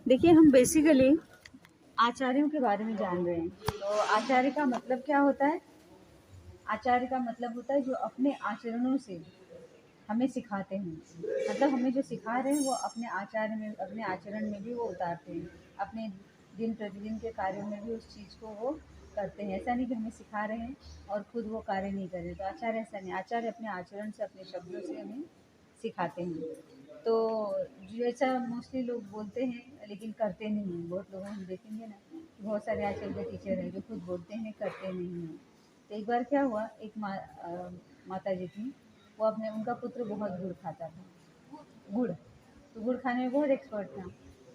देखिए, हम बेसिकली आचार्यों के बारे में जान रहे हैं। तो आचार्य का मतलब क्या होता है? आचार्य का मतलब होता है जो अपने आचरणों से हमें सिखाते हैं। मतलब हमें जो सिखा रहे हैं वो अपने आचार्य में, अपने आचरण में भी वो उतारते हैं। अपने दिन प्रतिदिन के कार्यों में भी उस चीज़ को वो करते हैं। ऐसा नहीं कि हमें सिखा रहे हैं और खुद वो कार्य नहीं कर रहे। तो आचार्य ऐसा नहीं, आचार्य अपने आचरण से, अपने शब्दों से हमें सिखाते हैं। तो जैसा मोस्टली लोग बोलते हैं लेकिन करते नहीं हैं। बहुत लोग हम देखेंगे ना, बहुत सारे आजकल के टीचर हैं जो खुद बोलते हैं करते नहीं हैं। तो एक बार क्या हुआ, एक माता जी थी, वो अपने, उनका पुत्र बहुत गुड़ खाता था। गुड़, तो गुड़ खाने में बहुत एक्सपर्ट था।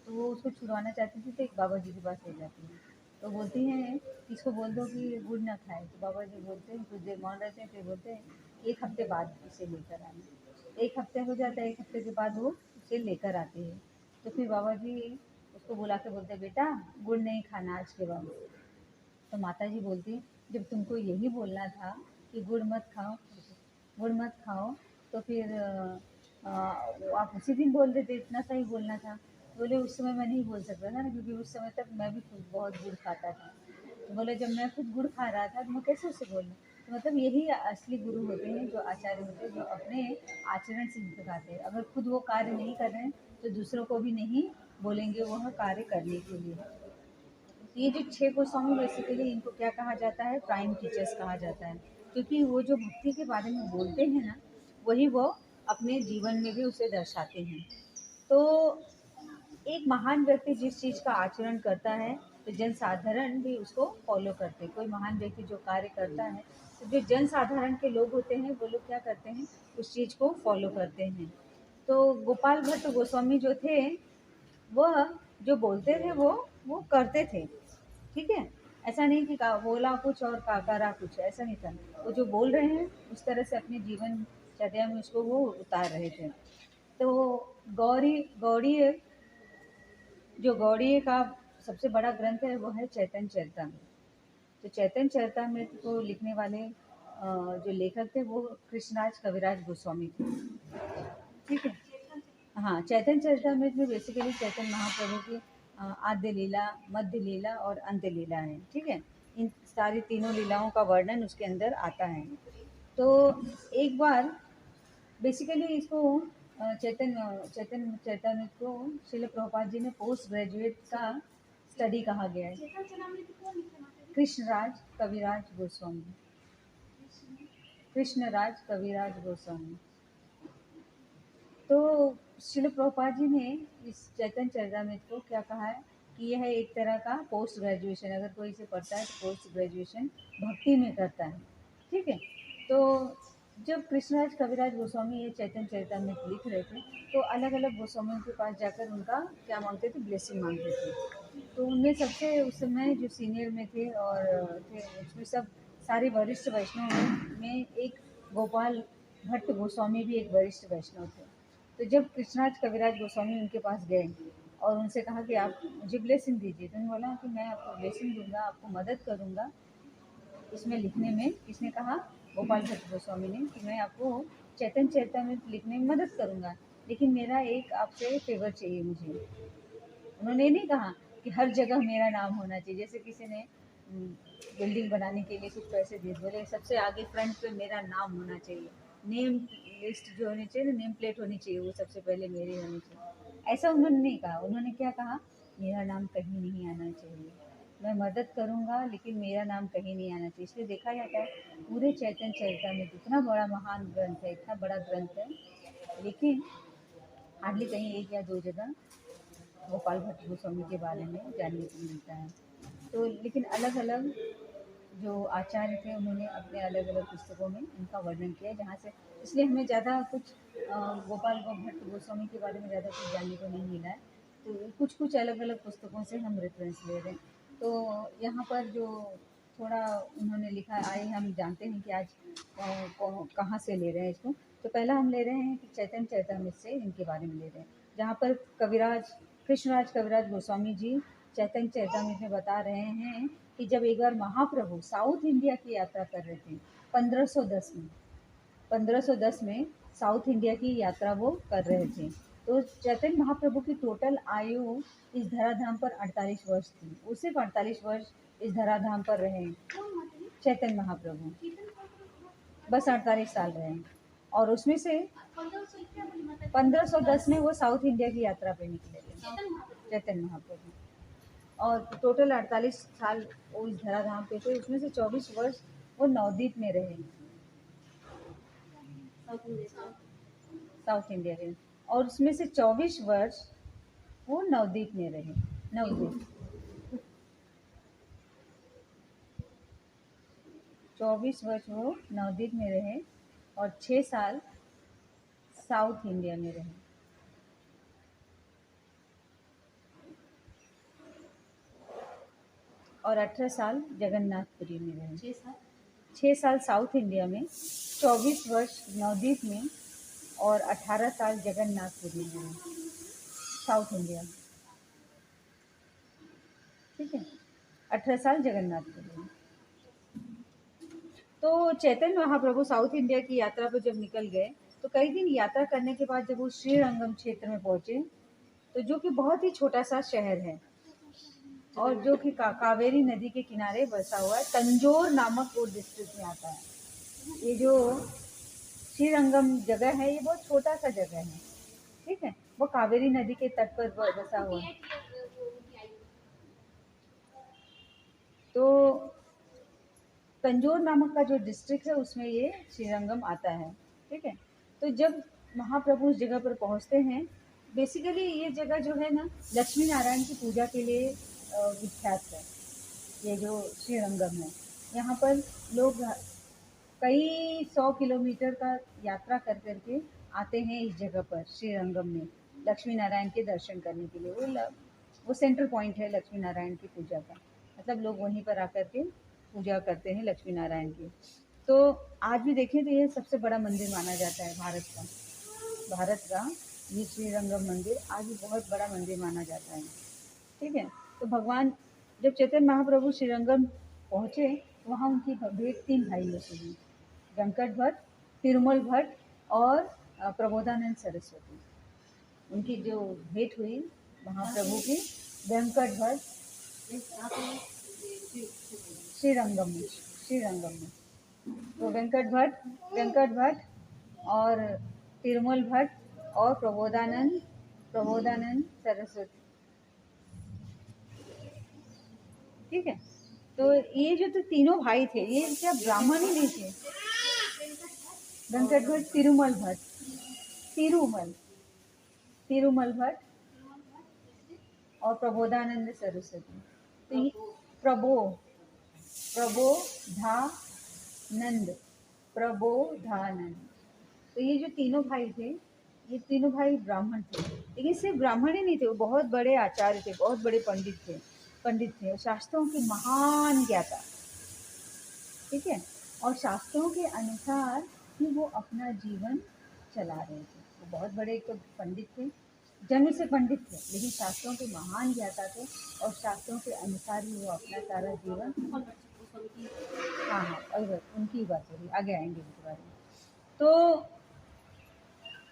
तो वो उसको छुड़वाना चाहती थी, तो एक बाबा जी के पास ले जाती है। तो बोलती हैं कि इसको बोल दो कि गुड़ ना खाए। तो बाबा जी बोलते हैं, कुछ देर मौन रहते हैं, फिर बोलते हैं एक हफ्ते बाद इसे लेकर आना। एक हफ्ते हो जाता है, एक हफ्ते के बाद वो उसे लेकर आते हैं। तो फिर बाबा जी उसको बुला के बोलते हैं, बेटा गुड़ नहीं खाना आज के बाद। तो माता जी बोलती, जब तुमको यही बोलना था कि गुड़ मत खाओ, गुड़ मत खाओ, तो फिर आप उसी दिन बोल देते, इतना सही बोलना था। बोले उस समय मैं नहीं बोल सकता था ना, क्योंकि उस समय तक मैं भी खुद बहुत गुड़ खाता था। तो बोले जब मैं खुद गुड़ खा रहा था तो मैं कैसे उससे बोलूँ। तो मतलब यही असली गुरु होते हैं, जो आचार्य होते हैं, जो अपने आचरण से सिखाते हैं। अगर खुद वो कार्य नहीं कर रहे हैं तो दूसरों को भी नहीं बोलेंगे वह कार्य करने के लिए। तो ये जो 6 गोस्वामी बेसिकली, इनको क्या कहा जाता है? प्राइम टीचर्स कहा जाता है। क्योंकि वो जो भक्ति के बारे में बोलते हैं ना, वही वो अपने जीवन में भी उसे दर्शाते हैं। तो एक महान व्यक्ति जिस चीज़ का आचरण करता है तो जन साधारण भी उसको फॉलो करते हैं। कोई महान व्यक्ति जो कार्य करता है तो जो जन साधारण के लोग होते हैं वो लोग क्या करते हैं? उस चीज़ को फॉलो करते हैं। तो गोपाल भट्ट गोस्वामी जो थे, वह जो बोलते थे वो करते थे। ठीक है? ऐसा नहीं कि का बोला कुछ और का करा कुछ, ऐसा नहीं था। वो जो बोल रहे हैं उस तरह से अपने जीवनचर्या में उसको वो उतार रहे थे। तो गौरी गौड़ीय, जो गौड़ीय का सबसे बड़ा ग्रंथ है वो है चैतन्य चरितामृत। तो चैतन्य चरितामृत को लिखने वाले जो लेखक थे वो कृष्णराज कविराज गोस्वामी थे। ठीक है? हाँ, चैतन्य चरितामृत में बेसिकली चैतन्य महाप्रभु की आद्य लीला, मध्य लीला और अंत्य लीला है। ठीक है? इन सारी तीनों लीलाओं का वर्णन उसके अंदर आता है। तो एक बार बेसिकली इसको चैतन्य चैतन्य चैतन्य को श्रील प्रभुपाद जी ने पोस्ट ग्रेजुएट का स्टडी कहा गया है। कृष्णराज कविराज गोस्वामी, कृष्णराज कविराज गोस्वामी। तो श्रील प्रभुपाद जी ने इस चैतन्य चरितामृत को क्या कहा है कि यह एक तरह का पोस्ट ग्रेजुएशन, अगर कोई इसे पढ़ता है तो पोस्ट ग्रेजुएशन भक्ति में करता है। ठीक है? तो जब कृष्णराज कविराज गोस्वामी ये चैतन्य चरितामृत लिख रहे थे तो अलग अलग गोस्वामियों के पास जाकर उनका क्या मांगते थे? ब्लेसिंग मांगते थे। तो उनमें सबसे उस समय जो सीनियर में थे और थे उसमें सब सारे वरिष्ठ वैष्णव में एक गोपाल भट्ट गोस्वामी भी एक वरिष्ठ वैष्णव थे। तो जब कृष्णराज कविराज गोस्वामी उनके पास गए और उनसे कहा कि आप मुझे ब्लेसिंग दीजिए, तो उन्होंने बोला कि मैं आपको ब्लेसिंग दूंगा, आपको मदद करूंगा इसमें लिखने में। किसने कहा? गोपाल भट्ट गोस्वामी ने, कि मैं आपको चैतन्य चरितामृत लिखने में मदद करूंगा, लेकिन मेरा एक आपसे फेवर चाहिए मुझे। उन्होंने ये नहीं कहा कि हर जगह मेरा नाम होना चाहिए, जैसे किसी ने बिल्डिंग बनाने के लिए कुछ पैसे दिए, बोले सबसे आगे फ्रंट पे मेरा नाम होना चाहिए, नेम लिस्ट जो होनी चाहिए ना, नेम प्लेट होनी चाहिए, वो सबसे पहले मेरी होनी चाहिए। ऐसा उन्होंने नहीं कहा। उन्होंने क्या कहा? मेरा नाम कहीं नहीं आना चाहिए, मैं मदद करूंगा लेकिन मेरा नाम कहीं नहीं आना चाहिए। इसलिए देखा जाता है पूरे चैतन्य चरितामृत इतना बड़ा महान ग्रंथ है, इतना बड़ा ग्रंथ है, लेकिन हार्डली कहीं एक या दो जगह गोपाल भट्ट गोस्वामी के बारे में जानने को मिलता है। तो लेकिन अलग अलग जो आचार्य थे उन्होंने अपने अलग अलग पुस्तकों में इनका वर्णन किया है, जहाँ से इसलिए हमें ज़्यादा कुछ गोपाल भट्ट गोस्वामी के बारे में ज़्यादा कुछ जानने को नहीं मिला है। तो कुछ कुछ अलग अलग पुस्तकों से हम रेफरेंस ले रहे हैं। तो यहाँ पर जो थोड़ा उन्होंने लिखा है, आइए हम जानते हैं कि आज कहाँ से ले रहे हैं इसको। तो पहला हम ले रहे हैं कि चैतन्य चरितामृत से इनके बारे में ले रहे हैं, जहाँ पर कविराज कृष्णराज कविराज गोस्वामी जी चैतन्य चरितामृत में बता रहे हैं कि जब एक बार महाप्रभु साउथ इंडिया की यात्रा कर रहे थे 1510 में, 1510 में साउथ इंडिया की यात्रा वो कर रहे थे। तो चैतन्य महाप्रभु की टोटल आयु इस धराधाम पर 48 वर्ष थी। वो सिर्फ 48 वर्ष इस धराधाम पर रहे। चैतन्य महाप्रभु बस 48 साल रहे और उसमें से 1510 में वो साउथ इंडिया की यात्रा पे निकले थे चैतन्य महाप्रभु। और टोटल 48 साल वो इस धराधाम पे थे, उसमें से 24 वर्ष वो नवदीप में रहे, साउथ इंडिया के, और उसमें से 24 वर्ष वो नवदीप में रहे। नवदीप 24 वर्ष वो नवदीप में रहे और 6 साल साउथ इंडिया में रहे। और 18 साल जगन्नाथपुरी में रहे। 6 साल साउथ इंडिया में, 24 वर्ष नवदीप में और 18 साल जगन्नाथपुरी में रहे, साउथ इंडिया। ठीक है, 18 साल जगन्नाथपुरी में। तो चैतन्य महाप्रभु साउथ इंडिया की यात्रा पर जब निकल गए तो कई दिन यात्रा करने के बाद जब वो श्रीरंगम क्षेत्र में पहुंचे, तो जो कि बहुत ही छोटा सा शहर है और जो कि कावेरी नदी के किनारे बसा हुआ है, तंजोर नामक वो डिस्ट्रिक्ट में आता है। ये जो श्रीरंगम जगह है ये बहुत छोटा सा जगह है, ठीक है, वो कावेरी नदी के तट पर बसा हुआ है। तो तंजोर नामक का जो डिस्ट्रिक्ट है उसमें ये श्रीरंगम आता है। ठीक है, तो जब महाप्रभु उस जगह पर पहुंचते हैं, बेसिकली ये जगह जो है ना लक्ष्मी नारायण की पूजा के लिए विख्यात है। ये जो श्रीरंगम है, यहाँ पर लोग कई 100 किलोमीटर का यात्रा कर करके आते हैं इस जगह पर श्रीरंगम में लक्ष्मी नारायण के दर्शन करने के लिए। वो सेंट्रल पॉइंट है लक्ष्मी नारायण की पूजा का, मतलब लोग वहीं पर आकर के पूजा करते हैं लक्ष्मी नारायण की। तो आज भी देखें तो ये सबसे बड़ा मंदिर माना जाता है भारत का ये श्रीरंगम मंदिर आज भी बहुत बड़ा मंदिर माना जाता है। ठीक है, तो भगवान जब चैतन्य महाप्रभु श्रीरंगम पहुँचे तो वहाँ उनकी भेंट 3 भाइयों से हुई, वेंकट भट्ट, तिरुमल भट्ट और प्रबोधानंद सरस्वती। उनकी जो भेंट हुई महाप्रभु की वेंकट भट्ट श्रीरंगम में तो वेंकट भट्ट और तिरुमल भट्ट और प्रबोधानंद सरस्वती। ठीक है, तो ये जो तो तीनों भाई थे ये क्या ब्राह्मण ही नहीं थे। वेंकट भट्ट, तिरुमल भट्ट और प्रबोधानंद सरस्वती। तो ये प्रबोधानंद, तो ये जो तीनों भाई थे ये तीनों भाई ब्राह्मण थे, लेकिन सिर्फ ब्राह्मण ही नहीं थे, वो बहुत बड़े आचार्य थे, बहुत बड़े पंडित थे, शास्त्रों के महान ज्ञाता। ठीक है, और शास्त्रों के अनुसार ही वो अपना जीवन चला रहे थे। वो बहुत बड़े तो पंडित थे, जन्म से पंडित थे, लेकिन शास्त्रों के महान ज्ञाता थे और शास्त्रों के अनुसार ही वो अपना सारा जीवन। हाँ, और उनकी बात हो रही, आगे आएंगे उनके बारे में। तो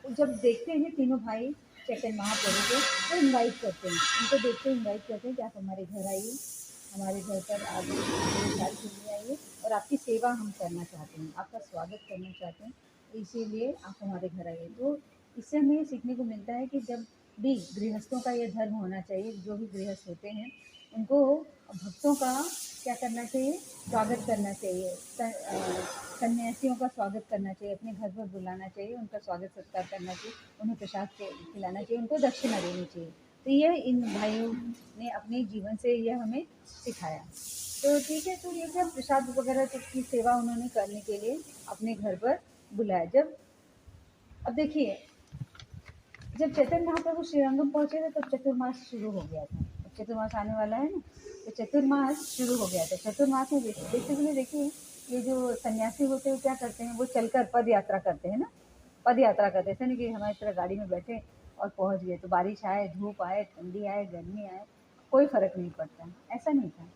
जब देखते हैं तीनों भाई चैतन्य महाप्रभु को तो इनवाइट करते हैं, उनको देखते हैं इनवाइट करते हैं कि आप हमारे घर आइए, हमारे घर पर आगे साल के लिए आइए और आपकी सेवा हम करना चाहते हैं, आपका स्वागत करना चाहते हैं, इसीलिए आप हमारे घर आइए। तो इससे हमें ये सीखने को मिलता है कि जब भी गृहस्थों का ये धर्म होना चाहिए, जो भी गृहस्थ होते हैं उनको भक्तों का क्या करना चाहिए, स्वागत करना चाहिए, सन्यासियों का स्वागत करना चाहिए, अपने घर पर बुलाना चाहिए, उनका स्वागत सत्कार करना चाहिए, उन्हें प्रसाद खिलाना चाहिए, उनको दक्षिणा देनी चाहिए। तो यह इन भाइयों ने अपने जीवन से यह हमें सिखाया। तो ठीक है, तो ये सब प्रसाद वगैरह की सेवा उन्होंने करने के लिए अपने घर पर बुलाया। अब देखिए, जब चैतन्य महाप्रभु श्रीरंगम पहुंचे थे तब चतुर्मास शुरू हो गया था। चतुर्मास आने वाला है ना, तो चतुर्मास शुरू हो गया था। चतुर्मास में बेसिकली देखिए, ये जो सन्यासी होते हैं क्या करते हैं, वो चलकर पद यात्रा करते हैं ना, पद यात्रा करते हैं। ऐसा नहीं कि हमारी तरह गाड़ी में बैठे और पहुंच गए, तो बारिश आए, धूप आए, ठंडी आए, गर्मी आए, कोई फर्क नहीं पड़ता, ऐसा नहीं था।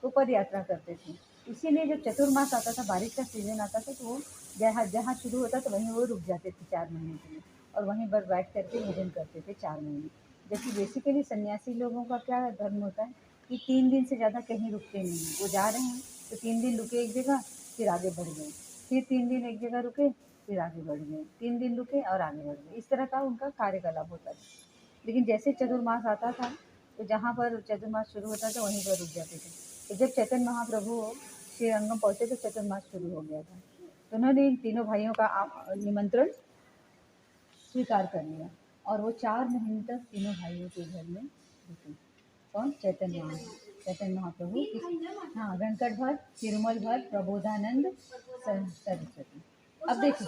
तो पद यात्रा करते थे। इसीलिए जब चतुर्मास आता था, बारिश का सीजन आता था, तो वो जहाँ शुरू होता था वहीं वो रुक जाते थे 4 महीने के लिए। और वहीं पर बैठ करके भजन करते थे 4 महीने। जबकि बेसिकली सन्यासी लोगों का क्या धर्म होता है कि 3 दिन से ज़्यादा कहीं रुकते नहीं हैं। वो जा रहे हैं तो 3 दिन रुके एक जगह, फिर आगे बढ़ गए, फिर 3 दिन एक जगह रुके, फिर आगे बढ़ गए, 3 दिन रुके और आगे बढ़ गए। इस तरह का उनका कार्यकलाप होता था। लेकिन जैसे चतुर्मास आता था तो जहाँ पर चतुर्मास शुरू होता था वहीं पर रुक जाते थे। तो जब चैतन्य महाप्रभु श्रीरंगम पहुँचे तो चतुर्मास शुरू हो गया था। तो उन्होंने इन तीनों भाइयों का निमंत्रण स्वीकार कर लिया और वो 4 महीने तक तीनों भाइयों के घर में रुके। कौन? चैतन्य महाप्रभु। हाँ, वेंकट भट्ट, तिरुमल भट्ट, प्रबोधानंद, सरस्वती। अब देखिए,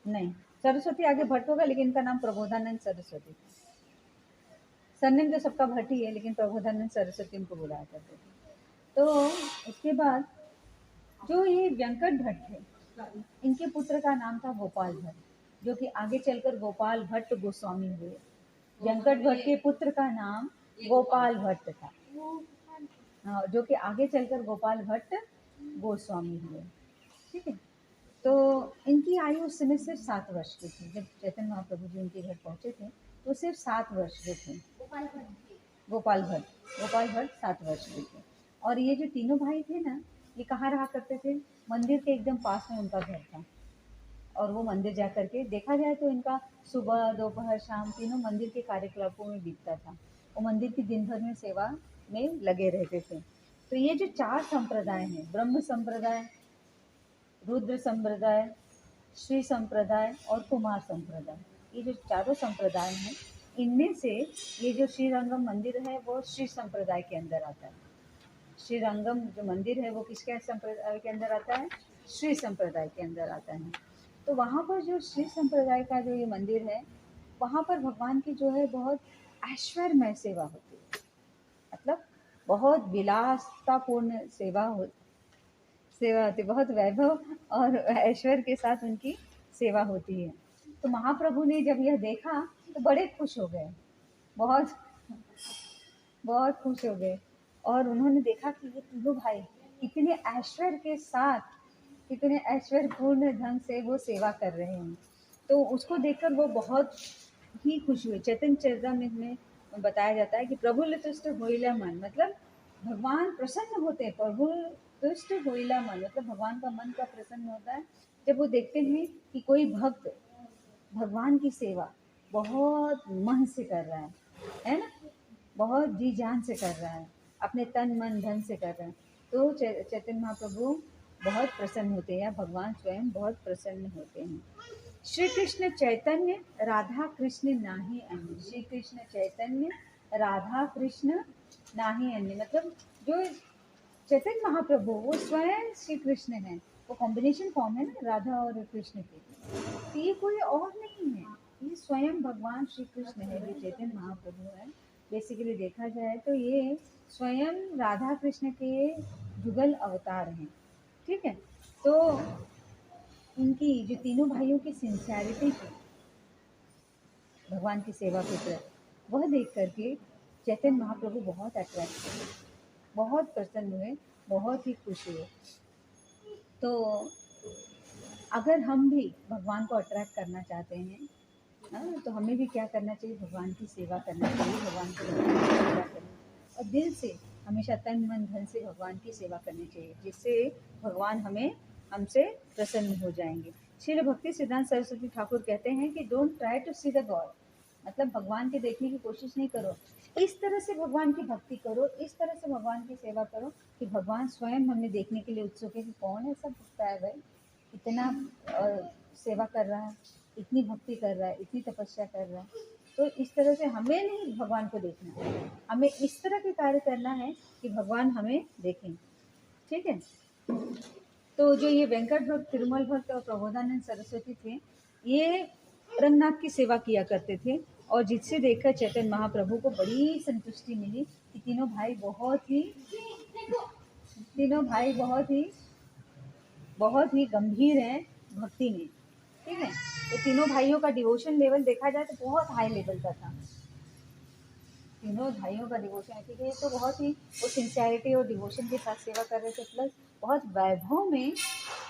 नहीं, सरस्वती आगे भट्ट होगा लेकिन इनका नाम प्रबोधानंद सरस्वती। सरनेम तो सबका भट्ट ही है लेकिन प्रबोधानंद सरस्वती इनको बुलाया करते थे। तो उसके बाद जो ये वेंकट भट्ट थे, इनके पुत्र का नाम था गोपाल भट्ट, जो कि आगे चलकर गोपाल भट्ट गोस्वामी हुए। वेंकट भट्ट के पुत्र का नाम गोपाल भट्ट था, जो कि आगे चलकर गोपाल भट्ट गोस्वामी हुए। ठीक है। तो इनकी आयु उस समय सिर्फ 7 वर्ष की थी। जब चैतन्य महाप्रभु जी उनके घर पहुंचे थे तो सिर्फ 7 वर्ष के थे। गोपाल भट्ट 7 वर्ष के थे। और ये जो तीनों भाई थे ना, ये कहाँ रहा करते थे? मंदिर के एकदम पास में उनका घर था। और वो मंदिर जा करके देखा जाए तो इनका सुबह दोपहर शाम तीनों मंदिर के कार्यकलापों में बीतता था। वो मंदिर की दिन भर में सेवा में लगे रहते थे। तो ये जो 4 संप्रदाय हैं, ब्रह्म संप्रदाय, रुद्र संप्रदाय, श्री संप्रदाय और कुमार संप्रदाय, ये जो चारों संप्रदाय हैं, इनमें से ये जो श्रीरंगम मंदिर है वो श्री संप्रदाय के अंदर आता है। श्रीरंगम जो मंदिर है वो किसके संप्रदाय के अंदर आता है? श्री संप्रदाय के अंदर आता है। तो वहाँ पर जो श्री संप्रदाय का जो ये मंदिर है, वहाँ पर भगवान की जो है बहुत ऐश्वर्यमय सेवा होती है। मतलब बहुत विलासतापूर्ण सेवा होती, बहुत वैभव और ऐश्वर्य के साथ उनकी सेवा होती है। तो महाप्रभु ने जब यह देखा तो बड़े खुश हो गए, बहुत बहुत खुश हो गए। और उन्होंने देखा कि ये तीनों भाई कितने ऐश्वर्य के साथ, कितने ऐश्वर्यपूर्ण ढंग से वो सेवा कर रहे हैं। तो उसको देखकर वो बहुत ही खुश हुए। चैतन्य चरितामृत में बताया जाता है कि प्रभु तुष्ट होइला मन, मतलब भगवान प्रसन्न होते हैं। प्रभु तुष्ट होइला मन मतलब भगवान का मन का प्रसन्न होता है जब वो देखते हैं कि कोई भक्त भगवान की सेवा बहुत मन से कर रहा है ना, बहुत जी जान से कर रहा है, अपने तन मन धन से कर रहा है। तो चैतन्य महाप्रभु बहुत प्रसन्न होते हैं, या भगवान स्वयं बहुत प्रसन्न होते हैं। श्री कृष्ण चैतन्य राधा कृष्ण नाही अन्य, श्री कृष्ण चैतन्य राधा कृष्ण नाही अन्य, मतलब जो चैतन्य महाप्रभु वो स्वयं श्री कृष्ण है। वो कॉम्बिनेशन फॉर्म है ना राधा और कृष्ण की, तो ये कोई और नहीं है, ये स्वयं भगवान श्री कृष्ण है जो चैतन्य महाप्रभु है। बेसिकली देखा जाए तो ये स्वयं राधा कृष्ण के जुगल अवतार हैं। ठीक है। तो इनकी जो तीनों भाइयों की सिंसियरिटी थी भगवान की सेवा के प्रति, वह देख करके चैतन्य महाप्रभु बहुत अट्रैक्ट हुए, बहुत प्रसन्न हुए, बहुत ही खुश हुए। तो अगर हम भी भगवान को अट्रैक्ट करना चाहते हैं, तो हमें भी क्या करना चाहिए? भगवान की सेवा करना चाहिए, भगवान की सेवा करनी और दिल से हमेशा तन मन धन से भगवान की सेवा करनी चाहिए, जिससे भगवान हमसे प्रसन्न हो जाएंगे। श्रील भक्ति सिद्धांत सरस्वती ठाकुर कहते हैं कि don't try to see the God, मतलब भगवान के देखने की कोशिश नहीं करो, इस तरह से भगवान की भक्ति करो, इस तरह से भगवान की सेवा करो कि भगवान स्वयं हमें देखने के लिए उत्सुक है कि कौन ऐसा भक्त है भाई, इतना सेवा कर रहा है, इतनी भक्ति कर रहा है, इतनी तपस्या कर रहा है। तो इस तरह से हमें नहीं भगवान को देखना है, हमें इस तरह के कार्य करना है कि भगवान हमें देखें। ठीक है। तो जो ये वेंकट भक्त, तिरुमल भक्त और प्रबोधानंद सरस्वती थे, ये रंगनाथ की सेवा किया करते थे और जिससे देखकर चैतन्य महाप्रभु को बड़ी संतुष्टि मिली कि तीनों भाई बहुत ही गंभीर हैं भक्ति में। ठीक है। तो तीनों भाइयों का डिवोशन लेवल देखा जाए तो बहुत हाई लेवल का था। तीनों भाइयों का डिवोशन, क्योंकि ये तो बहुत ही वो सिंसियरिटी और डिवोशन के साथ सेवा कर रहे थे, प्लस बहुत वैभव में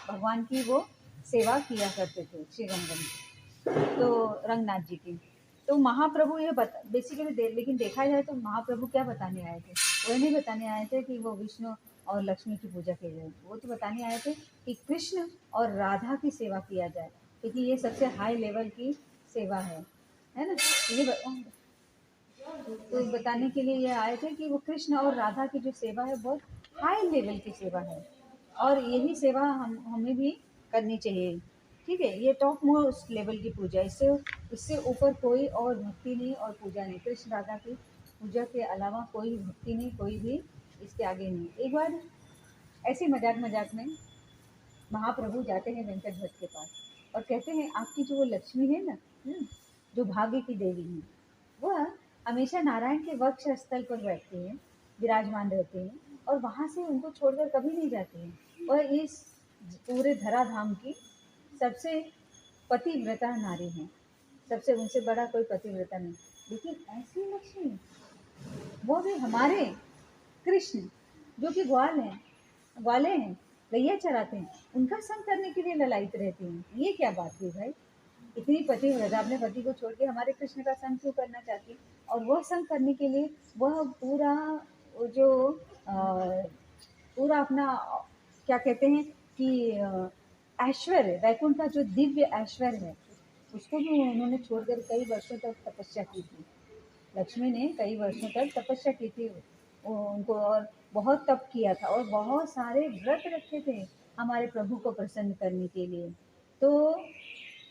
भगवान की वो सेवा किया करते थे श्रीरंगम की। तो रंगनाथ जी की। तो महाप्रभु ये बेसिकली लेकिन देखा जाए तो महाप्रभु क्या बताने आए थे? वो नहीं बताने आए थे कि वो विष्णु और लक्ष्मी की पूजा की जाए, वो तो बताने आए थे कि कृष्ण और राधा की सेवा किया जाए, क्योंकि ये सबसे हाई लेवल की सेवा है ना? तो बताने के लिए ये आए थे कि वो कृष्ण और राधा की जो सेवा है बहुत हाई लेवल की सेवा है, और यही सेवा हमें भी करनी चाहिए। ठीक है, ये टॉप मोस्ट लेवल की पूजा, इससे इससे ऊपर कोई और भक्ति नहीं और पूजा नहीं। कृष्ण राधा की पूजा के अलावा कोई भक्ति नहीं, कोई भी इसके आगे नहीं। एक बार ऐसे मजाक मजाक में महाप्रभु जाते हैं वेंकट भट्ट के पास और कहते हैं आपकी जो वो लक्ष्मी है ना, जो भाग्य की देवी है, वह हमेशा नारायण के वक्ष स्थल पर बैठती हैं, विराजमान रहते हैं, और वहाँ से उनको छोड़कर कभी नहीं जाते हैं। वह इस पूरे धराधाम की सबसे पतिव्रता नारी है, सबसे उनसे बड़ा कोई पतिव्रता नहीं। लेकिन ऐसी लक्ष्मी, वो भी हमारे कृष्ण जो कि ग्वाले हैं, गैया चराते हैं, उनका संग करने के लिए ललायित रहती हैं। ये क्या बात हुई भाई? इतनी पतिव्रता अपने पति को छोड़ के हमारे कृष्ण का संग क्यों करना चाहती? और वह संग करने के लिए वह पूरा वो जो पूरा अपना क्या कहते हैं कि ऐश्वर्य, वैकुंठ का जो दिव्य ऐश्वर्य है, उसको भी उन्होंने छोड़कर कई वर्षों तक तपस्या की थी। लक्ष्मी ने कई वर्षों तक तपस्या की थी उनको, और बहुत तप किया था और बहुत सारे व्रत रखे थे हमारे प्रभु को प्रसन्न करने के लिए। तो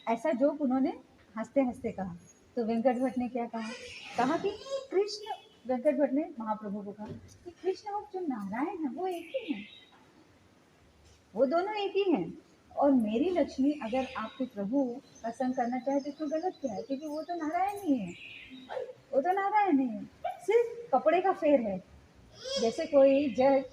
ऐसा जोक उन्होंने हंसते हंसते कहा। तो वेंकट भट्ट ने क्या कहा? कहा कि कृष्ण, वेंकट भट्ट ने महाप्रभु को कहा कि कृष्ण और जो नारायण है वो एक ही है, वो दोनों एक ही हैं। और मेरी लक्ष्मी अगर आपके प्रभु का संग करना चाहे तो इसमें गलत क्या है? क्योंकि वो तो नारायण ही है, वो तो नारायण ही है, सिर्फ कपड़े का फेर है। जैसे कोई जज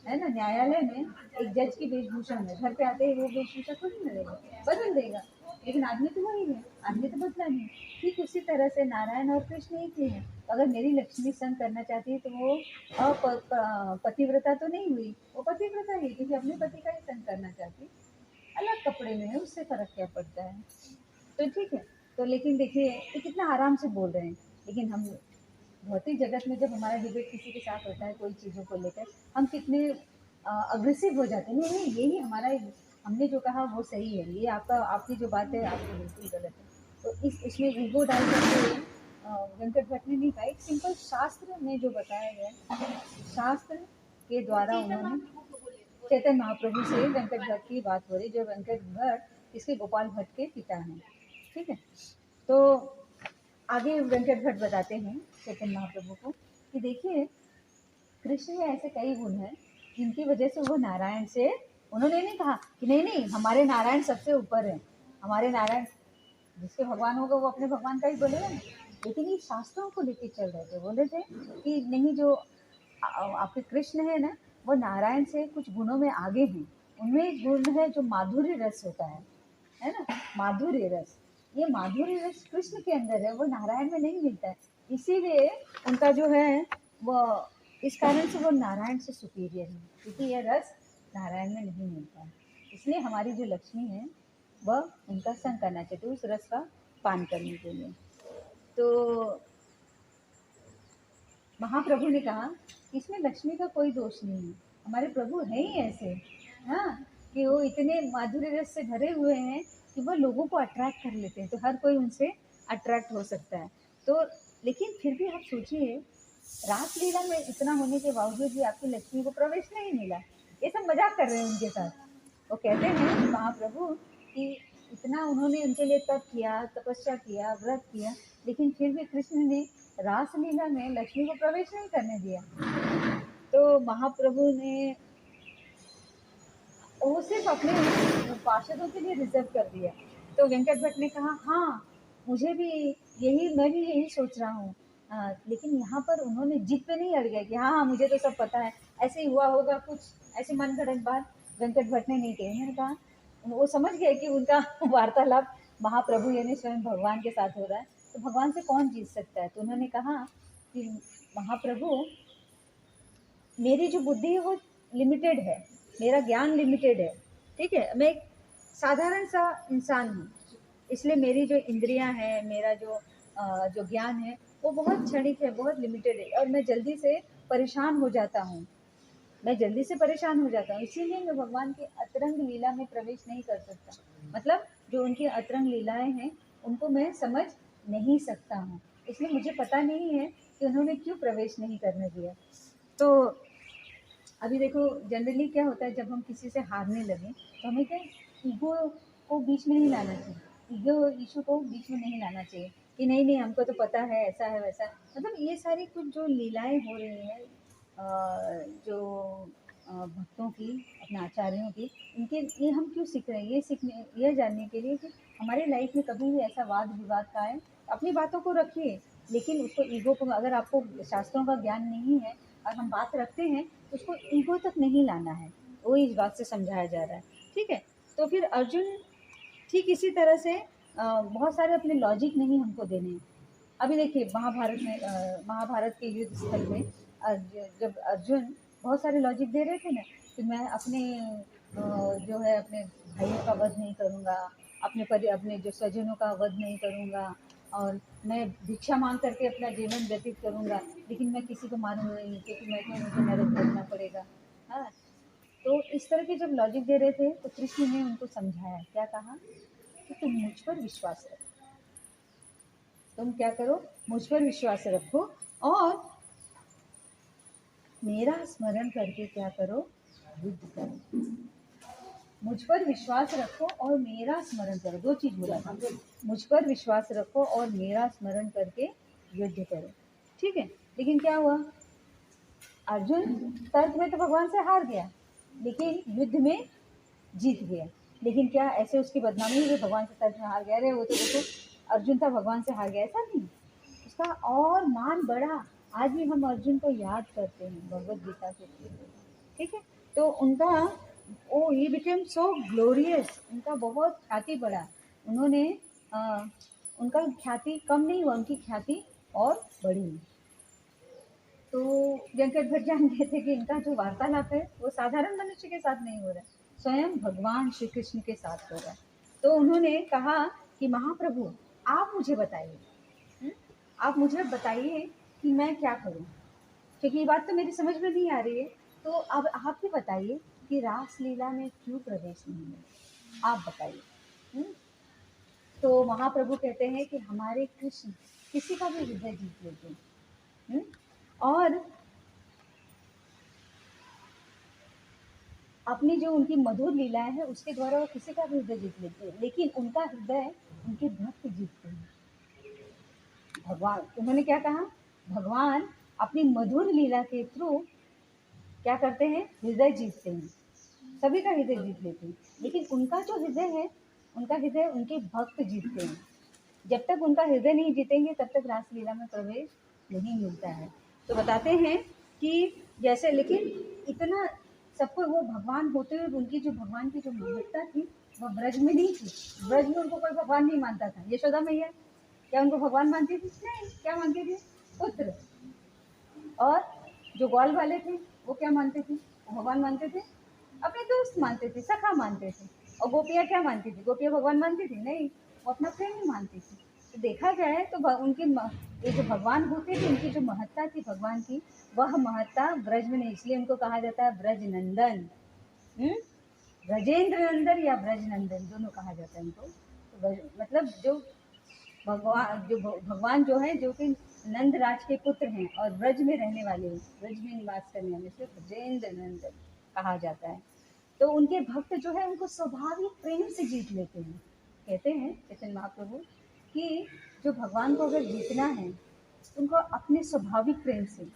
है ना, न्यायालय में एक जज की वेशभूषा में घर पे आते ही वो वेशभूषा थोड़ी ना रहेगा, बदल देगा, लेकिन आदमी तो वही है, आदमी तो बदला नहीं। ठीक उसी तरह से नारायण और कृष्ण एक ही है। तो अगर मेरी लक्ष्मी संग करना चाहती है तो वो पतिव्रता तो नहीं हुई, वो पतिव्रता ही, क्योंकि अपने पति का ही संग करना चाहती। अलग कपड़े में है, उससे फर्क क्या पड़ता है? तो ठीक है। तो लेकिन देखिए ये कितना आराम से बोल रहे हैं, लेकिन हम भौतिक जगत में जब हमारा डिबेट किसी के साथ होता है कोई चीज़ों को लेकर, हम कितने अग्रेसिव हो जाते हैं। नहीं नहीं, यही हमारा, हमने जो कहा वो सही है, ये आपका, आपकी जो बात है आपकी बिल्कुल गलत है। तो इस इसमें ईगो डाल करके वेंकट भट्ट ने नहीं कहा, एक सिंपल शास्त्र में जो बताया गया, शास्त्र के द्वारा उन्होंने, चैतन्य महाप्रभु से वेंकट भट्ट की बात हो रही, जो वेंकट भट्ट इसके गोपाल भट्ट के पिता हैं। ठीक है। तो आगे वेंकट भट्ट बताते हैं चैतन्य महाप्रभु को कि देखिए कृष्ण में ऐसे कई गुण हैं जिनकी वजह से वो नारायण से, उन्होंने नहीं कहा कि नहीं नहीं हमारे नारायण सबसे ऊपर है, हमारे नारायण, जिसके भगवान होगा वो अपने भगवान का ही बोलेगा ना। लेकिन ये शास्त्रों को लेके चल रहे थे, बोले थे कि नहीं, जो आपके कृष्ण है ना, वो नारायण से कुछ गुणों में आगे हैं। उनमें एक गुण है जो माधुर्य रस होता है ना, माधुर्य रस। ये माधुर्य रस कृष्ण के अंदर है, वो नारायण में नहीं मिलता है। इसीलिए उनका जो है वो, इस कारण से वो नारायण से सुपीरियर है, क्योंकि यह रस नारायण में नहीं मिलता है। इसलिए हमारी जो लक्ष्मी है वह उनका संग करना चाहती है उस रस का पान करने के लिए। तो महाप्रभु ने कहा कि इसमें लक्ष्मी का कोई दोष नहीं है, हमारे प्रभु हैं ही ऐसे, हाँ, कि वो इतने माधुर्य रस से भरे हुए हैं कि वो लोगों को अट्रैक्ट कर लेते हैं, तो हर कोई उनसे अट्रैक्ट हो सकता है। तो लेकिन फिर भी आप सोचिए, रासलीला में इतना होने के बावजूद भी आपकी लक्ष्मी को प्रवेश नहीं मिला। ये सब मजाक कर रहे हैं उनके साथ। वो कहते हैं महाप्रभु कि इतना उन्होंने उनके लिए तप किया, तपस्या किया, व्रत किया, लेकिन फिर भी कृष्ण ने रासलीला में लक्ष्मी को प्रवेश नहीं करने दिया। तो महाप्रभु ने वो सिर्फ अपने पार्षदों के लिए रिजर्व कर दिया। तो वेंकट भट्ट ने कहा हाँ, मुझे भी यही, मैं भी यही सोच रहा हूँ। लेकिन यहाँ पर उन्होंने जिद पे नहीं अड़ गए कि हाँ हाँ मुझे तो सब पता है, ऐसे ही हुआ होगा कुछ, ऐसी मन घड़ंत बात वेंकट भट्ट ने नहीं कही। उन्होंने कहा, वो समझ गए कि उनका वार्तालाप महाप्रभु यानी स्वयं भगवान के साथ हो रहा है, तो भगवान से कौन जीत सकता है। तो उन्होंने कहा कि महाप्रभु, मेरी जो बुद्धि है वो लिमिटेड है, मेरा ज्ञान लिमिटेड है, ठीक है, मैं एक साधारण सा इंसान हूँ, इसलिए मेरी जो इंद्रियां हैं, मेरा जो ज्ञान है वो बहुत क्षणिक है, बहुत लिमिटेड है, और मैं जल्दी से परेशान हो जाता हूँ। मैं जल्दी से परेशान हो जाता हूँ, इसीलिए मैं भगवान की अतरंग लीला में प्रवेश नहीं कर सकता। मतलब जो उनकी अतरंग लीलाएं हैं उनको मैं समझ नहीं सकता हूँ, इसलिए मुझे पता नहीं है कि उन्होंने क्यों प्रवेश नहीं करने दिया। तो अभी देखो, जनरली क्या होता है, जब हम किसी से हारने लगे तो हमें क्या, ईगो को बीच में नहीं लाना चाहिए, ईगो इशू को बीच में नहीं लाना चाहिए कि नहीं नहीं हमको तो पता है, ऐसा है वैसा है। मतलब ये सारी कुछ जो लीलाएं हो रही हैं, जो भक्तों की, अपने आचार्यों की, इनके ये हम क्यों सीख रहे हैं, ये सीखने, ये जानने के लिए कि हमारे लाइफ में कभी भी ऐसा वाद विवाद का है, अपनी बातों को रखिए, लेकिन उसको ईगो को, अगर आपको शास्त्रों का ज्ञान नहीं है और हम बात रखते हैं तो उसको ईगो तक नहीं लाना है, वो इस बात से समझाया जा रहा है। ठीक है, तो फिर अर्जुन ठीक इसी तरह से बहुत सारे अपने लॉजिक नहीं हमको देने हैं। अभी देखिए महाभारत में, महाभारत के युद्ध स्थल में जब अर्जुन बहुत सारे लॉजिक दे रहे थे ना कि मैं अपने जो है अपने भाइयों का वध नहीं करूँगा, अपने जो स्वजनों का वध नहीं करूँगा, और मैं भिक्षा मांग करके अपना जीवन व्यतीत करूँगा, लेकिन मैं किसी को मारूंगा नहीं क्योंकि मैं तो मुझे नरक भोगना पड़ेगा। हाँ, तो इस तरह के जब लॉजिक दे रहे थे तो कृष्ण ने उनको समझाया, क्या कहा कि तुम मुझ पर विश्वास रखो, तुम क्या करो, मुझ पर विश्वास रखो, और मेरा स्मरण करके क्या करो, युद्ध करो। मुझ पर विश्वास रखो और मेरा स्मरण करो, दो चीज बोला था, मुझ पर विश्वास रखो और मेरा स्मरण करके युद्ध करो। ठीक है, लेकिन क्या हुआ, अर्जुन तर्क में तो भगवान से हार गया, लेकिन युद्ध में जीत गया। लेकिन क्या ऐसे उसकी बदनामी हुई, भगवान से तर्क में हार गया, अरे वो तो देखो अर्जुन था भगवान से हार गया, ऐसा नहीं, उसका और मान बढ़ा। आज भी हम अर्जुन को याद करते हैं भगवत गीता के थ्रू। ठीक है, तो उनका ओ ही बिकेम सो ग्लोरियस, उनका बहुत ख्याति बढ़ा, उन्होंने उनका ख्याति कम नहीं हुआ, उनकी ख्याति और बढ़ी। तो वेंकट भट्ट जान गए थे कि इनका जो वार्तालाप है वो साधारण मनुष्य के साथ नहीं हो रहा है, स्वयं भगवान श्री कृष्ण के साथ हो रहा है। तो उन्होंने कहा कि महाप्रभु आप मुझे बताइए, हम्म, आप मुझे बताइए कि मैं क्या करूं, क्योंकि ये बात तो मेरी समझ में नहीं आ रही है। तो अब आप ही बताइए कि रासलीला में क्यों प्रवेश नहीं है, आप बताइए। हम्म, तो महाप्रभु कहते हैं कि हमारे कृष्ण किसी का भी हृदय जीत लेते हैं। और अपनी जो उनकी मधुर लीलाएं है उसके द्वारा वो किसी का भी हृदय जीत लेते हैं, लेकिन उनका हृदय उनके भक्त जीतते हैं। भगवान, उन्होंने क्या कहा, भगवान अपनी मधुर लीला के थ्रू क्या करते हैं, हृदय जीतते हैं, सभी का हृदय जीत लेते हैं, लेकिन उनका जो हृदय है, उनका हृदय उनके भक्त जीतते हैं। जब तक उनका हृदय नहीं जीतेंगे तब तक रासलीला में प्रवेश नहीं मिलता है। तो बताते हैं कि जैसे, लेकिन इतना सबको वो भगवान होते हुए उनकी जो भगवान की जो महत्ता थी वह ब्रज में नहीं थी। ब्रज में उनको कोई भगवान नहीं मानता था। यशोदा मैया क्या उनको भगवान मानती थी? नहीं, क्या मानती थी? पुत्र। और जो ग्वाल वाले थे वो क्या मानते थे, वो भगवान मानते थे, अपने दोस्त मानते थे, सखा मानते थे। और गोपियाँ क्या मानती थी, गोपियाँ भगवान मानती थी? नहीं, वो अपना प्रेम ही मानती थी। तो देखा जाए तो उनके ये जो भगवान होते थे उनकी जो महत्ता थी भगवान की, वह महत्ता ब्रज में नहीं, इसलिए उनको कहा जाता है ब्रज नंदन। ब्रजेंद्र नंदन या ब्रज नंदन दोनों कहा जाता है उनको। तो मतलब जो भगवान जो है, जो कि नंद राज के पुत्र हैं और ब्रज में रहने वाले हैं, ब्रज में निवास करने वाले से ब्रजेंद्र नंदन कहा जाता है। तो उनके भक्त जो है उनको स्वाभाविक प्रेम से जीत लेते हैं। कहते हैं चैतन्य महाप्रभु कि जो भगवान को अगर जीतना है तो उनको अपने स्वाभाविक प्रेम से,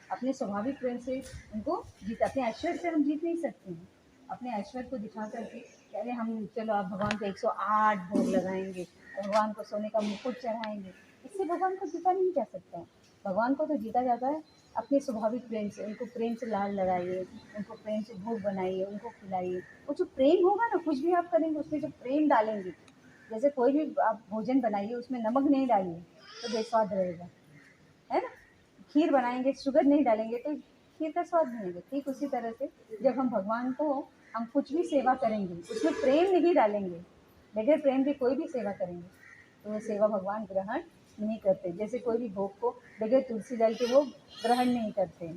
अपने स्वाभाविक प्रेम से उनको जीत, अपने ऐश्वर्य से हम जीत नहीं सकते हैं। अपने ऐश्वर्य को दिखा करके अरे हम चलो आप भगवान को 108 भोग लगाएंगे, भगवान को सोने का मुकुट चढ़ाएंगे, इससे भगवान को जीता नहीं जा सकता है। भगवान को तो जीता जाता है अपने स्वाभाविक प्रेम से। उनको प्रेम से लाल लगाइए, उनको प्रेम से भोग बनाइए, उनको खिलाइए। वो जो प्रेम होगा ना, कुछ भी आप करेंगे उसमें जो प्रेम डालेंगे, जैसे कोई भी आप भोजन बनाइए उसमें नमक नहीं डालिए तो बेस्वाद रहेगा, है ना। खीर बनाएंगे शुगर नहीं डालेंगे तो खीर का स्वाद नहीं आएगा। ठीक उसी तरह से जब हम भगवान को, हम कुछ भी सेवा करेंगे उसमें प्रेम नहीं डालेंगे बगैर प्रेम के कोई भी सेवा करेंगे तो वो सेवा भगवान ग्रहण नहीं करते। जैसे कोई भी भोग को बगैर तुलसी दल के वो ग्रहण नहीं करते हैं,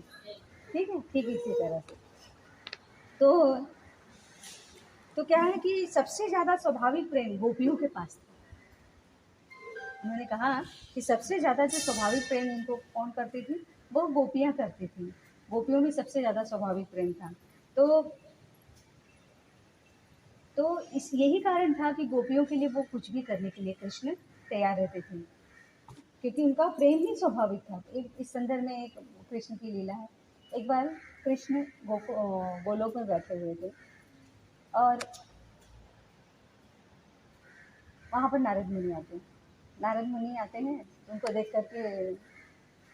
ठीक है, ठीक इसी तरह से। तो क्या है कि सबसे ज़्यादा स्वाभाविक प्रेम गोपियों के पास था। उन्होंने कहा कि सबसे ज़्यादा जो स्वाभाविक प्रेम उनको कौन करती थी, वो गोपियाँ करती थी। गोपियों में सबसे ज़्यादा स्वाभाविक प्रेम था। तो इस यही कारण था कि गोपियों के लिए वो कुछ भी करने के लिए कृष्ण तैयार रहते थे, क्योंकि उनका प्रेम ही स्वाभाविक था। इस संदर्भ में एक कृष्ण की लीला है। एक बार कृष्ण गोलोक में बैठे हुए थे और वहाँ पर नारद मुनि आते हैं। नारद मुनि आते हैं तो उनको देख करके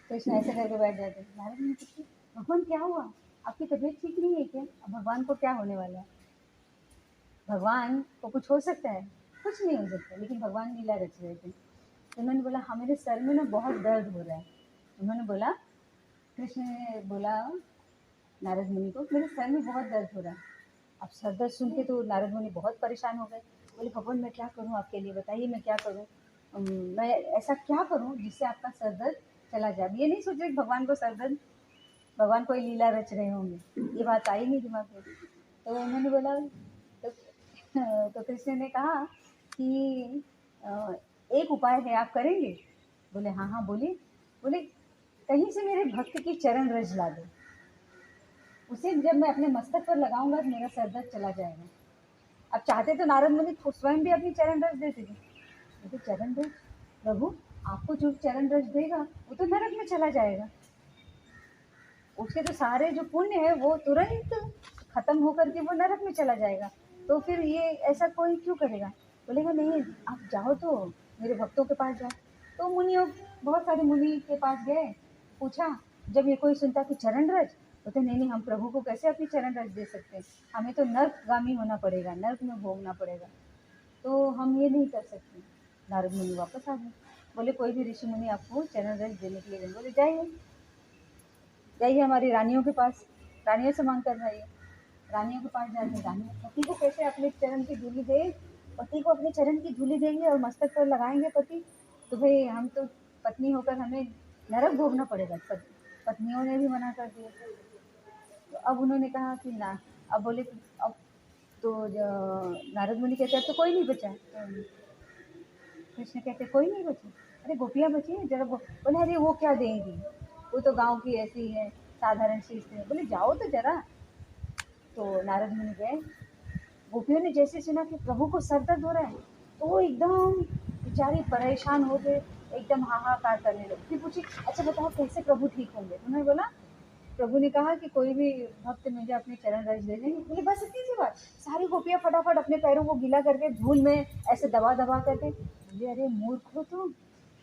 कृष्ण ऐसे करके बैठ जाते हैं। नारद मुनि पूछते, भगवान क्या हुआ, आपकी तबीयत ठीक नहीं है क्या? अब भगवान को क्या होने वाला है, भगवान को कुछ हो सकता है? कुछ नहीं हो सकता। लेकिन भगवान लीला रच रहे थे। तो उन्होंने बोला, हाँ मेरे सर में ना बहुत दर्द हो रहा है। उन्होंने बोला, कृष्ण ने बोला नारद मुनि को, मेरे सर में बहुत दर्द हो रहा है। अब सर दर्द सुन के तो नारद मुनि बहुत परेशान हो गए। बोले, भगवान मैं क्या करूँ आपके लिए, बताइए मैं क्या करूँ, मैं ऐसा क्या करूँ जिससे आपका सर दर्द चला जाए। ये नहीं सोच रहे भगवान को सर दर्द, भगवान कोई लीला रच रहे होंगे, ये बात आई नहीं दिमाग में। तो उन्होंने बोला, तो कृष्ण ने कहा कि एक उपाय है, आप करेंगे? बोले हाँ हाँ बोलिए। बोले, कहीं से मेरे भक्त की चरण रज ला दो, उसे जब मैं अपने मस्तक पर लगाऊंगा तो मेरा सर दर्द चला जाएगा। अब चाहते तो नारद मुनि स्वयं भी अपनी चरण रज देते थे, लेकिन चरण रज, प्रभु आपको जो चरण रज देगा वो तो नरक में चला जाएगा, उसके तो सारे जो पुण्य है वो तुरंत खत्म होकर के वो नरक में चला जाएगा, तो फिर ये ऐसा कोई क्यों करेगा? बोलेगा नहीं आप जाओ तो मेरे भक्तों के पास जाओ। तो मुनियों, बहुत सारे मुनि के पास गए, पूछा। जब ये कोई सुनता कि चरण रज, बोलते नहीं नहीं हम प्रभु को कैसे अपनी चरण रज दे सकते हैं, हमें तो नर्कगामी होना पड़ेगा, नर्क में भोगना पड़ेगा, तो हम ये नहीं कर सकते। नारद मुनि वापस आ गए। बोले कोई भी ऋषि मुनि आपको चरण रज देने के लिए देंगे। बोले जाइए जाइए हमारी रानियों के पास, रानियों से मांग कर जाइए। रानियों के पास जाके रानी पति को कैसे अपने चरण की धूली दे, पति को अपने चरण की धूली देंगे और मस्तक पर लगाएंगे पति, तो भाई हम तो पत्नी होकर हमें नरक भोगना पड़ेगा। पत्नियों ने भी मना कर दिया। तो अब उन्होंने कहा कि ना, अब बोले कि अब तो नारद मुनि कहते अब तो कोई नहीं बचा। तो कृष्ण कहते कोई नहीं बचा, अरे गोपियाँ बची हैं जरा। बोले अरे वो क्या देंगी, वो तो गांव की ऐसी है साधारण सी स्त्री। बोले जाओ तो जरा। तो नारद मुनि गए। गोपियों ने जैसे सुना कि प्रभु को सर दर्द हो रहा है तो वो एकदम बेचारी परेशान हो गए, एकदम हाहाकार करने लगे। फिर पूछी अच्छा बताओ कैसे प्रभु ठीक होंगे? उन्होंने बोला, प्रभु ने कहा कि कोई भी भक्त मुझे अपने चरण रज दे देंगे। बोले बस इतनी सी बात? सारी गोपियाँ फटाफट अपने पैरों को गीला करके धूल में ऐसे दबा दबा करके। बोले अरे मूर्ख हो तुम।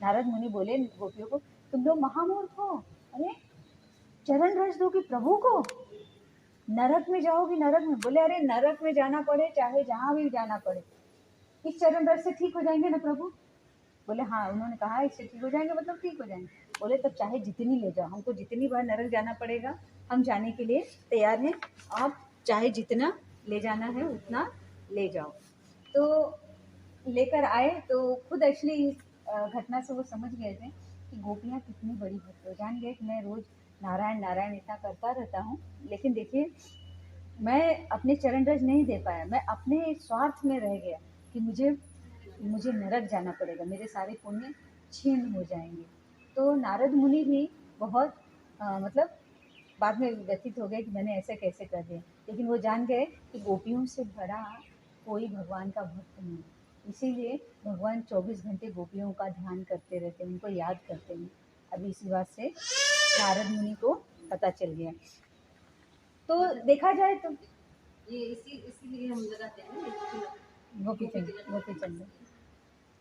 नारद मुनि बोले गोपियों को, तुम लोग महामूर्ख हो, अरे चरण रज दो कि प्रभु को, नरक में जाओगी नरक में। बोले अरे नरक में जाना पड़े चाहे जहाँ भी जाना पड़े, इस चरण रज से ठीक हो जाएंगे ना प्रभु? बोले हाँ। उन्होंने कहा इससे ठीक हो जाएंगे मतलब ठीक हो जाएंगे। बोले तब चाहे जितनी ले जाओ, हमको जितनी बार नरक जाना पड़ेगा हम जाने के लिए तैयार हैं, आप चाहे जितना ले जाना है उतना ले जाओ। तो लेकर आए तो खुद एक्चुअली घटना से वो समझ गए थे कि गोपियाँ कितनी बड़ी भक्त हो। जान गए कि मैं रोज नारायण नारायण इतना करता रहता हूँ, लेकिन देखिए मैं अपने चरण रज नहीं दे पाया, मैं अपने स्वार्थ में रह गया कि मुझे नरक जाना पड़ेगा, मेरे सारे पुण्य छीन हो जाएंगे। तो नारद मुनि भी बहुत मतलब बाद में व्यथित हो गए कि मैंने ऐसे कैसे कर दिया, लेकिन वो जान गए कि गोपियों से बड़ा कोई भगवान का भक्त नहीं, इसीलिए भगवान 24 घंटे गोपियों का ध्यान करते रहते हैं, उनको याद करते हैं। अभी इसी बात से नारद मुनि को पता चल गया। तो देखा जाए तो ये इसीलिए हम लगाते हैं ना गोपीचंद।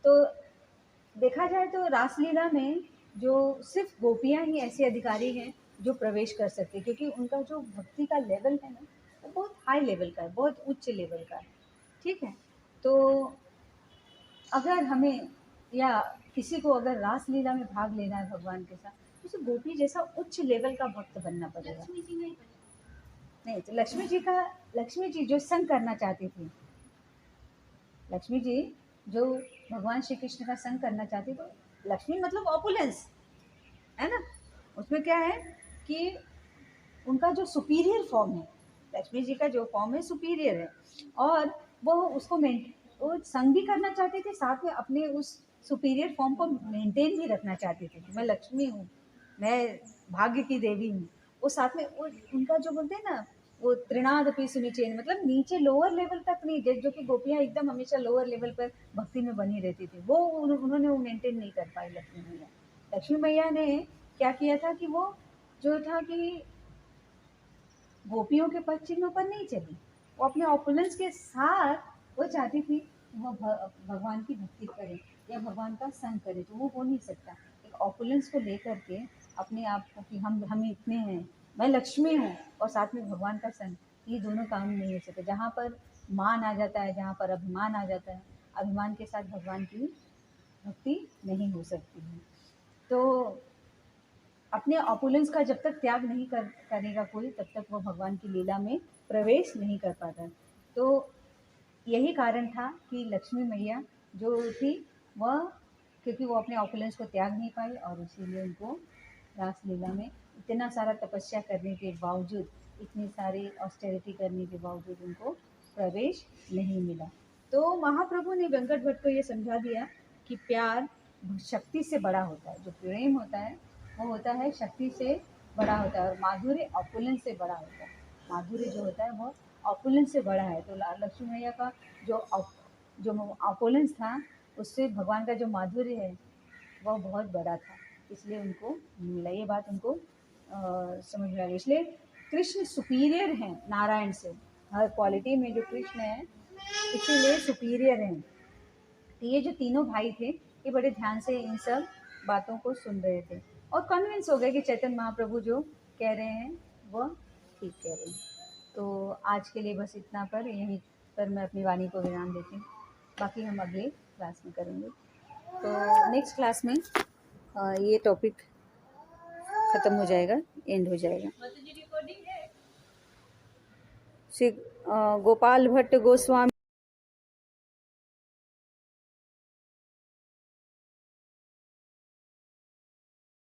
तो देखा जाए तो रासलीला में जो सिर्फ गोपियाँ ही ऐसे अधिकारी हैं जो प्रवेश कर सकते हैं, क्योंकि उनका जो भक्ति का लेवल है ना वो बहुत हाई लेवल का है, बहुत उच्च लेवल का है। ठीक है, तो अगर हमें या किसी को अगर रासलीला में भाग लेना है भगवान के साथ, तो उसे गोपी जैसा उच्च लेवल का भक्त बनना पड़ेगा। लक्ष्मी जी नहीं नहीं तो लक्ष्मी जी जो संग करना चाहती थी, लक्ष्मी जी जो भगवान श्री कृष्ण का संग करना चाहती, तो लक्ष्मी मतलब ऑपुलेंस है ना। उसमें क्या है कि उनका जो सुपीरियर फॉर्म है, लक्ष्मी जी का जो फॉर्म है सुपीरियर है, और वो उसको वो संग भी करना चाहते थे, साथ में अपने उस सुपीरियर फॉर्म को मेंटेन भी रखना चाहते थे कि मैं लक्ष्मी हूँ, मैं भाग्य की देवी हूँ। वो साथ में उनका जो बोलते हैं ना, वो त्रिनादपि सुनिचेन, मतलब नीचे लोअर लेवल तक नहीं, जो कि गोपियाँ एकदम हमेशा लोअर लेवल पर भक्ति में बनी रहती थी, वो उन्होंने वो मेंटेन नहीं कर पाई लक्ष्मी मैया। लक्ष्मी मैया ने क्या किया था कि वो जो था कि गोपियों के पद चिन्हों पर नहीं चली, वो अपने ऑपुलेंस के साथ वो चाहती थी कि वो भगवान की भक्ति करे या भगवान का संग करे, तो वो हो नहीं सकता एक ऑपुलेंस को लेकर के अपने आप को कि हम इतने हैं, मैं लक्ष्मी हूँ और साथ में भगवान का संग, ये दोनों काम नहीं हो सकते। जहाँ पर मान आ जाता है, जहाँ पर अभिमान आ जाता है, अभिमान के साथ भगवान की भक्ति नहीं हो सकती है। तो अपने ऑपुलेंस का जब तक त्याग नहीं करेगा कोई, तब तक वो भगवान की लीला में प्रवेश नहीं कर पाता। तो यही कारण था कि लक्ष्मी मैया जो थी वह, क्योंकि वो अपने ऑपुलेंस को त्याग नहीं पाई, और इसीलिए उनको रास लीला में इतना सारा तपस्या करने के बावजूद, इतनी सारी ऑस्टेरिटी करने के बावजूद उनको प्रवेश नहीं मिला। तो महाप्रभु ने वेंकट भट्ट को ये समझा दिया कि प्यार शक्ति से बड़ा होता है, जो प्रेम होता है वो होता है शक्ति से बड़ा होता है, और माधुर्य ऑपुलेंस से बड़ा होता है। माधुर्य जो होता है वो ऑपुलेंस से बड़ा है। तो लक्ष्मी मैया का जो ऑपुलेंस था, उससे भगवान का जो माधुर्य है वह बहुत बड़ा था, इसलिए उनको मिला। ये बात उनको समझ में आ गई। इसलिए कृष्ण सुपीरियर हैं नारायण से, हर क्वालिटी में जो कृष्ण है इसीलिए सुपीरियर हैं। तो ये जो तीनों भाई थे, ये बड़े ध्यान से इन सब बातों को सुन रहे थे और कन्विंस हो गए कि चैतन्य महाप्रभु जो कह रहे हैं वह ठीक कह रहे हैं। तो आज के लिए बस इतना पर, यहीं पर मैं अपनी वाणी को विराम देती हूँ। बाकी हम अगले क्लास में करेंगे। तो नेक्स्ट क्लास में ये टॉपिक ख़त्म हो जाएगा, एंड हो जाएगा। श्री गोपाल भट्ट गोस्वामी